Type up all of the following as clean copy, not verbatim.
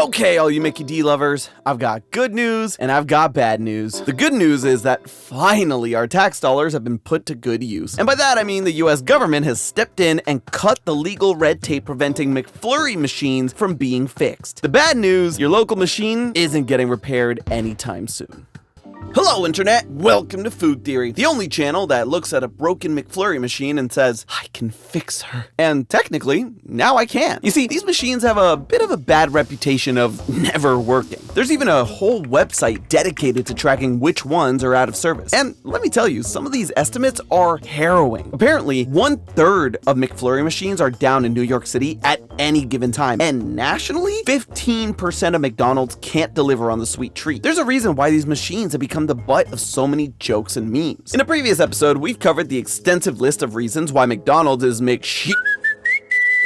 Okay, all you Mickey D lovers, I've got good news and I've got bad news. The good news is that finally our tax dollars have been put to good use. And by that I mean the US government has stepped in and cut the legal red tape preventing McFlurry machines from being fixed. The bad news, your local machine isn't getting repaired anytime soon. Hello Internet, welcome to Food Theory, the only channel that looks at a broken McFlurry machine and says, I can fix her. And technically, now I can. You see, these machines have a bit of a bad reputation of never working. There's even a whole website dedicated to tracking which ones are out of service. And let me tell you, some of these estimates are harrowing. Apparently, 1/3 of McFlurry machines are down in New York City at any given time. And nationally, 15% of McDonald's can't deliver on the sweet treat. There's a reason why these machines have become the butt of so many jokes and memes. In a previous episode, we've covered the extensive list of reasons why McDonald's is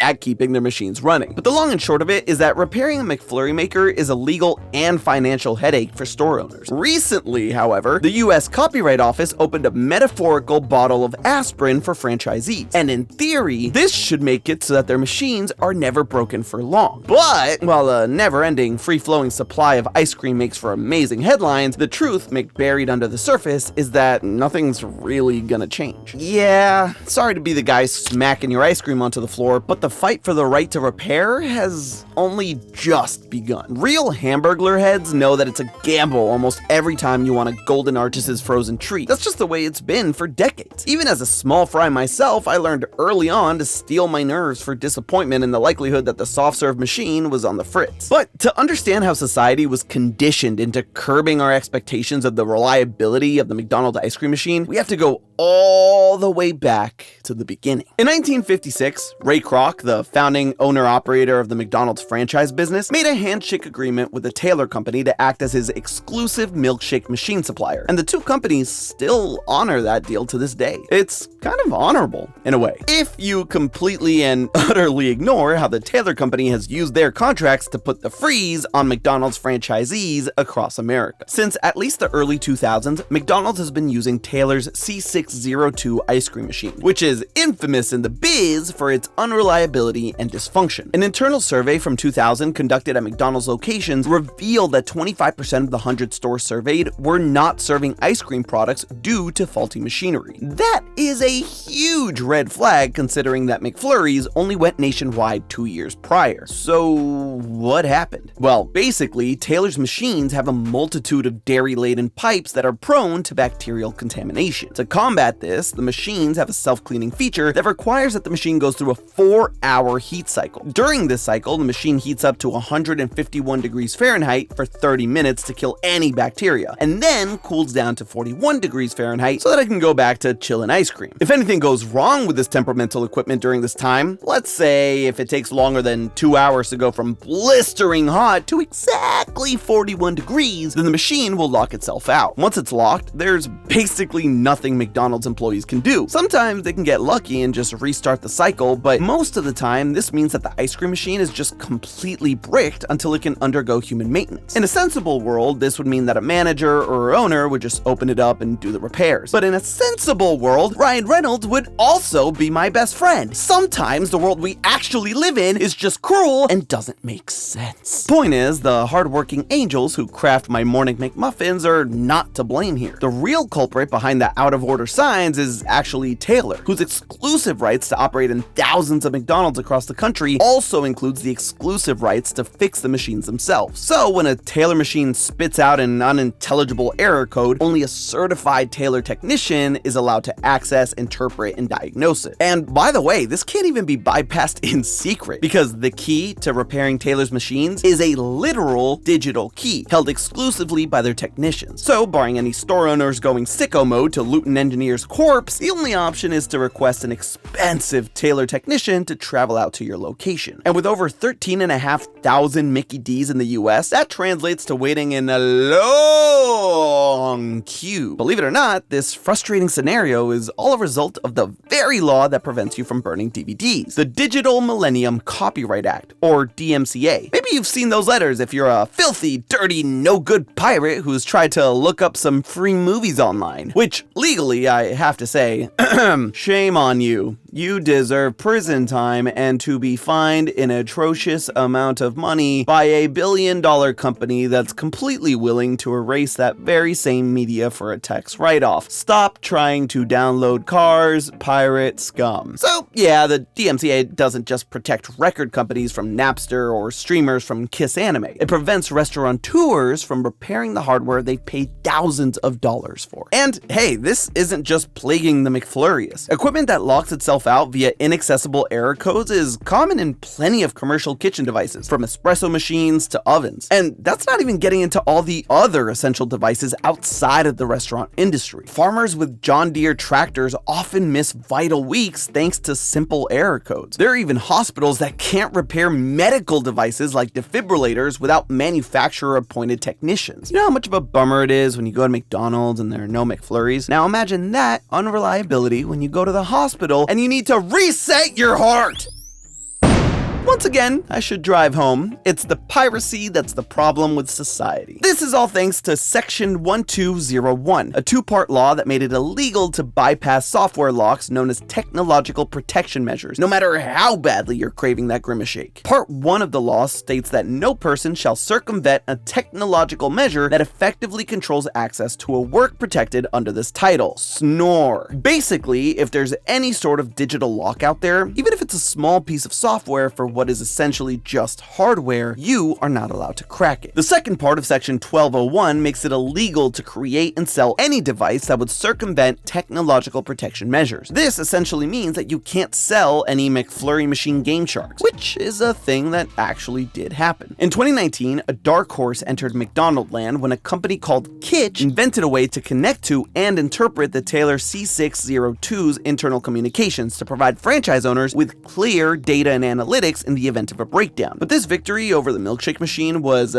at keeping their machines running. But the long and short of it is that repairing a McFlurry maker is a legal and financial headache for store owners. Recently, however, the US Copyright Office opened a metaphorical bottle of aspirin for franchisees. And in theory, this should make it so that their machines are never broken for long. But while a never-ending, free-flowing supply of ice cream makes for amazing headlines, the truth, buried under the surface, is that nothing's really gonna change. Yeah, sorry to be the guy smacking your ice cream onto the floor, but the fight for the right to repair has only just begun. Real Hamburglar heads know that it's a gamble almost every time you want a Golden Arches' frozen treat. That's just the way it's been for decades. Even as a small fry myself, I learned early on to steel my nerves for disappointment in the likelihood that the soft serve machine was on the fritz. But to understand how society was conditioned into curbing our expectations of the reliability of the McDonald's ice cream machine, we have to go all the way back to the beginning. In 1956, Ray Kroc, the founding owner-operator of the McDonald's franchise business, made a handshake agreement with the Taylor Company to act as his exclusive milkshake machine supplier, and the two companies still honor that deal to this day. It's kind of honorable, in a way, if you completely and utterly ignore how the Taylor Company has used their contracts to put the freeze on McDonald's franchisees across America. Since at least the early 2000s, McDonald's has been using Taylor's C602 ice cream machine, which is infamous in the biz for its unreliability and dysfunction. An internal survey from 2000 conducted at McDonald's locations revealed that 25% of the 100 stores surveyed were not serving ice cream products due to faulty machinery. That is a huge red flag considering that McFlurries only went nationwide 2 years prior. So what happened? Well, basically, Taylor's machines have a multitude of dairy-laden pipes that are prone to bacterial contamination. To combat this, the machines have a self-cleaning feature that requires that the machine goes through a 4-hour heat cycle. During this cycle, the machine heats up to 151 degrees Fahrenheit for 30 minutes to kill any bacteria, and then cools down to 41 degrees Fahrenheit so that it can go back to chillin' ice cream. If anything goes wrong with this temperamental equipment during this time, let's say if it takes longer than 2 hours to go from blistering hot to exactly 41 degrees, then the machine will lock itself out. Once it's locked, there's basically nothing McDonald's employees can do. Sometimes they can get lucky and just restart the cycle, but most of the time, this means that the ice cream machine is just completely bricked until it can undergo human maintenance. In a sensible world, this would mean that a manager or owner would just open it up and do the repairs. But in a sensible world, Ryan Reynolds would also be my best friend. Sometimes the world we actually live in is just cruel and doesn't make sense. Point is, the hardworking angels who craft my morning McMuffins are not to blame here. The real culprit behind the out-of-order signs is actually Taylor, whose exclusive rights to operate in thousands of McDonald's across the country also includes the exclusive rights to fix the machines themselves. So when a Taylor machine spits out an unintelligible error code, only a certified Taylor technician is allowed to access, interpret, and diagnose it. And by the way, this can't even be bypassed in secret, because the key to repairing Taylor's machines is a literal digital key held exclusively by their technicians. So barring any store owners going sicko mode to loot an engineer's corpse, the only option is to request an expensive Taylor technician to travel out to your location. And with over 13,500 Mickey D's in the US, that translates to waiting in a long queue. Believe it or not, this frustrating scenario is all a result of the very law that prevents you from burning DVDs, the Digital Millennium Copyright Act, or DMCA. Maybe you've seen those letters if you're a filthy, dirty, no-good pirate who's tried to look up some free movies online, which legally, I have to say, shame on you. You deserve prison time and to be fined an atrocious amount of money by a billion-dollar company that's completely willing to erase that very same media for a tax write-off. Stop trying to download cars, pirate scum. So yeah, the DMCA doesn't just protect record companies from Napster or streamers from Kiss Anime. It prevents restaurateurs from repairing the hardware they paid thousands of dollars for. And hey, this isn't just plaguing the McFlurries. Equipment that locks itself out via inaccessible error codes is common in plenty of commercial kitchen devices, from espresso machines to ovens. And that's not even getting into all the other essential devices outside of the restaurant industry. Farmers with John Deere tractors often miss vital weeks thanks to simple error codes. There are even hospitals that can't repair medical devices like defibrillators without manufacturer-appointed technicians. You know how much of a bummer it is when you go to McDonald's and there are no McFlurries? Now imagine that unreliability when you go to the hospital and you need to reset your heart. Once again, I should drive home. It's the piracy that's the problem with society. This is all thanks to Section 1201, a two-part law that made it illegal to bypass software locks known as technological protection measures, no matter how badly you're craving that grimace shake. Part 1 of the law states that no person shall circumvent a technological measure that effectively controls access to a work protected under this title, snore. Basically, if there's any sort of digital lock out there, even if it's a small piece of software for what is essentially just hardware, you are not allowed to crack it. The second part of Section 1201 makes it illegal to create and sell any device that would circumvent technological protection measures. This essentially means that you can't sell any McFlurry machine Game Sharks, which is a thing that actually did happen. In 2019, a dark horse entered McDonald land when a company called Kitch invented a way to connect to and interpret the Taylor C602's internal communications to provide franchise owners with clear data and analytics in the event of a breakdown. But this victory over the milkshake machine was,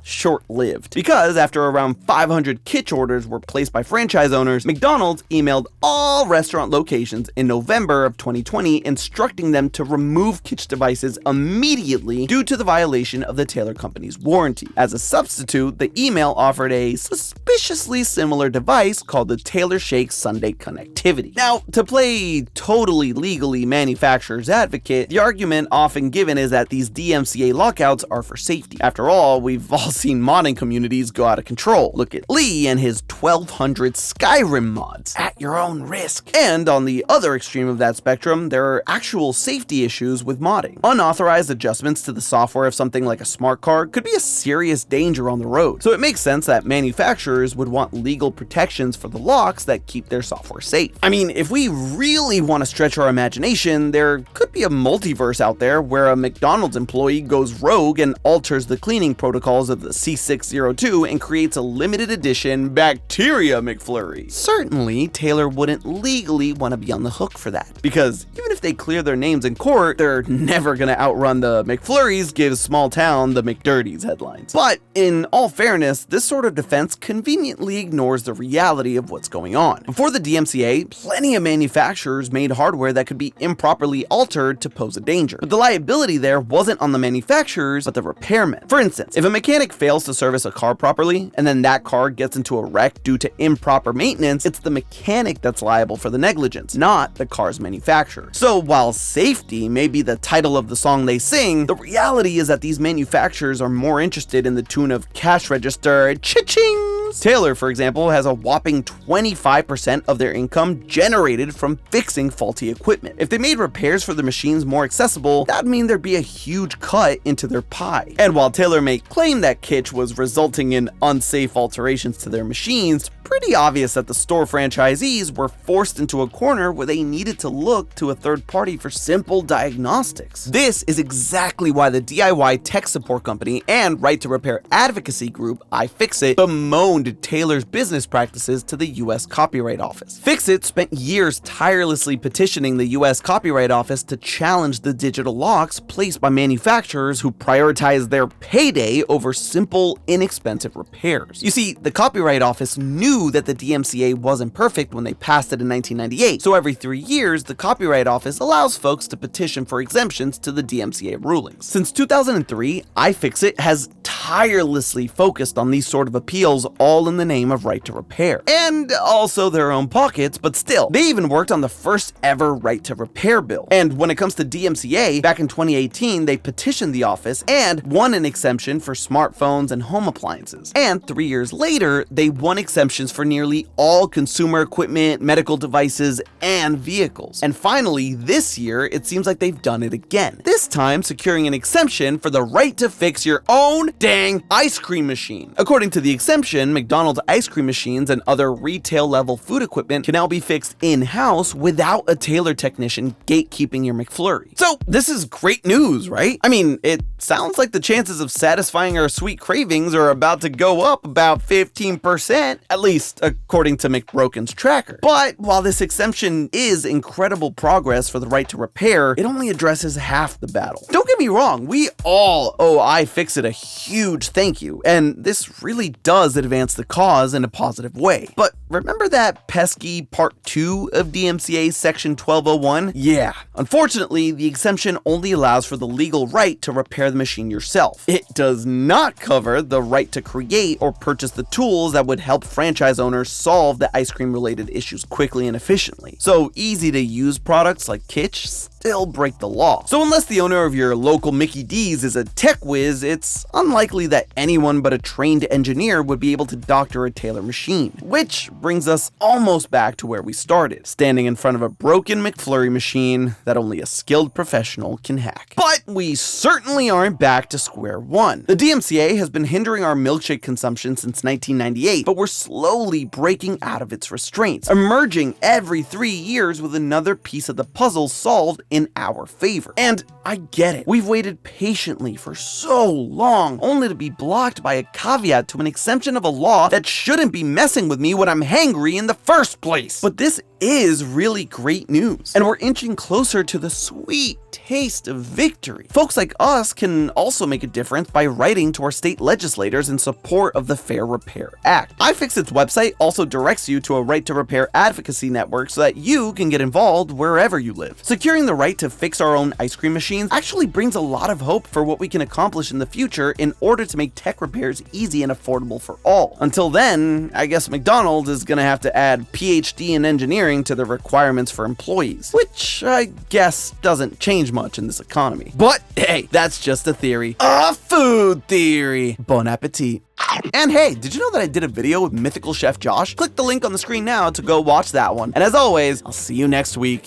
short-lived, because after around 500 Kitch orders were placed by franchise owners, McDonald's emailed all restaurant locations in November of 2020 instructing them to remove Kitch devices immediately due to the violation of the Taylor company's warranty. As a substitute, the email offered a suspiciously similar device called the Taylor Shake Sunday Connectivity. Now, to play totally legally manufacturer's advocate, the argument often given is that these DMCA lockouts are for safety. After all, we've all seen modding communities go out of control. Look at Lee and his 1200 Skyrim mods. At your own risk. And on the other extreme of that spectrum, there are actual safety issues with modding. Unauthorized adjustments to the software of something like a smart card could be a serious danger on the road. So it makes sense that manufacturers would want legal protections for the locks that keep their software safe. I mean, if we really want to stretch our imagination, there could be a multiverse out there where a McDonald's employee goes rogue and alters the cleaning protocols of the C602 and creates a limited edition bacteria McFlurry. Certainly, Taylor wouldn't legally want to be on the hook for that, because even if they clear their names in court, they're never gonna outrun the McFlurries give small town the McDirties headlines. But in all fairness, this sort of defense conveniently ignores the reality of what's going on. Before the DMCA, plenty of manufacturers made hardware that could be improperly altered to pose a danger. But the liability there wasn't on the manufacturers, but the repairmen. For instance, if a mechanic fails to service a car properly, and then that car gets into a wreck due to improper maintenance, it's the mechanic that's liable for the negligence, not the car's manufacturer. So while safety may be the title of the song they sing, the reality is that these manufacturers are more interested in the tune of cash register cha-ching. Taylor, for example, has a whopping 25% of their income generated from fixing faulty equipment. If they made repairs for the machines more accessible, that'd mean there'd be a huge cut into their pie. And while Taylor may claim that Kitch was resulting in unsafe alterations to their machines, pretty obvious that the store franchisees were forced into a corner where they needed to look to a third party for simple diagnostics. This is exactly why the DIY tech support company and right to repair advocacy group iFixit bemoaned Taylor's business practices to the US Copyright Office. Fixit spent years tirelessly petitioning the US Copyright Office to challenge the digital locks placed by manufacturers who prioritize their payday over simple, inexpensive repairs. You see, the Copyright Office knew that the DMCA wasn't perfect when they passed it in 1998, so every 3 years, the Copyright Office allows folks to petition for exemptions to the DMCA rulings. Since 2003, iFixit has tirelessly focused on these sort of appeals, all in the name of right to repair. And also their own pockets, but still, they even worked on the first ever right to repair bill. And when it comes to DMCA, back in 2018, they petitioned the office and won an exemption for smartphones and home appliances. And 3 years later, they won exemptions for nearly all consumer equipment, medical devices, and vehicles. And finally, this year, it seems like they've done it again. This time, securing an exemption for the right to fix your own dang ice cream machine. According to the exemption, McDonald's ice cream machines and other retail-level food equipment can now be fixed in-house without a tailor technician gatekeeping your McFlurry. So this is great news, right? I mean, it sounds like the chances of satisfying our sweet cravings are about to go up about 15%, at least according to McBroken's tracker. But while this exemption is incredible progress for the right to repair, it only addresses half the battle. Don't get me wrong, we all owe iFixit a huge thank you, and this really does advance the cause in a positive way. But remember that pesky Part 2 of DMCA Section 1201? Yeah, unfortunately, the exemption only allows for the legal right to repair the machine yourself. It does not cover the right to create or purchase the tools that would help franchise owners solve the ice cream related issues quickly and efficiently. So easy to use products like Kitsch still break the law. So unless the owner of your local Mickey D's is a tech whiz, it's unlikely that anyone but a trained engineer would be able to doctor a Taylor machine. Which brings us almost back to where we started, standing in front of a broken McFlurry machine that only a skilled professional can hack. But we certainly aren't back to square one. The DMCA has been hindering our milkshake consumption since 1998, but we're slowly breaking out of its restraints, emerging every 3 years with another piece of the puzzle solved in our favor. And I get it. We've waited patiently for so long, only to be blocked by a caveat to an exemption of a law that shouldn't be messing with me when I'm hangry in the first place. But this is really great news, and we're inching closer to the sweet taste of victory. Folks like us can also make a difference by writing to our state legislators in support of the Fair Repair Act. iFixit's website also directs you to a right to repair advocacy network so that you can get involved wherever you live. Securing the right to fix our own ice cream machines actually brings a lot of hope for what we can accomplish in the future in order to make tech repairs easy and affordable for all. Until then, I guess McDonald's is gonna have to add PhD in engineering to the requirements for employees, which I guess doesn't change much in this economy. But hey, that's just a theory. A food theory. Bon appetit. And hey, did you know that I did a video with mythical chef Josh? Click the link on the screen now to go watch that one. And as always, I'll see you next week.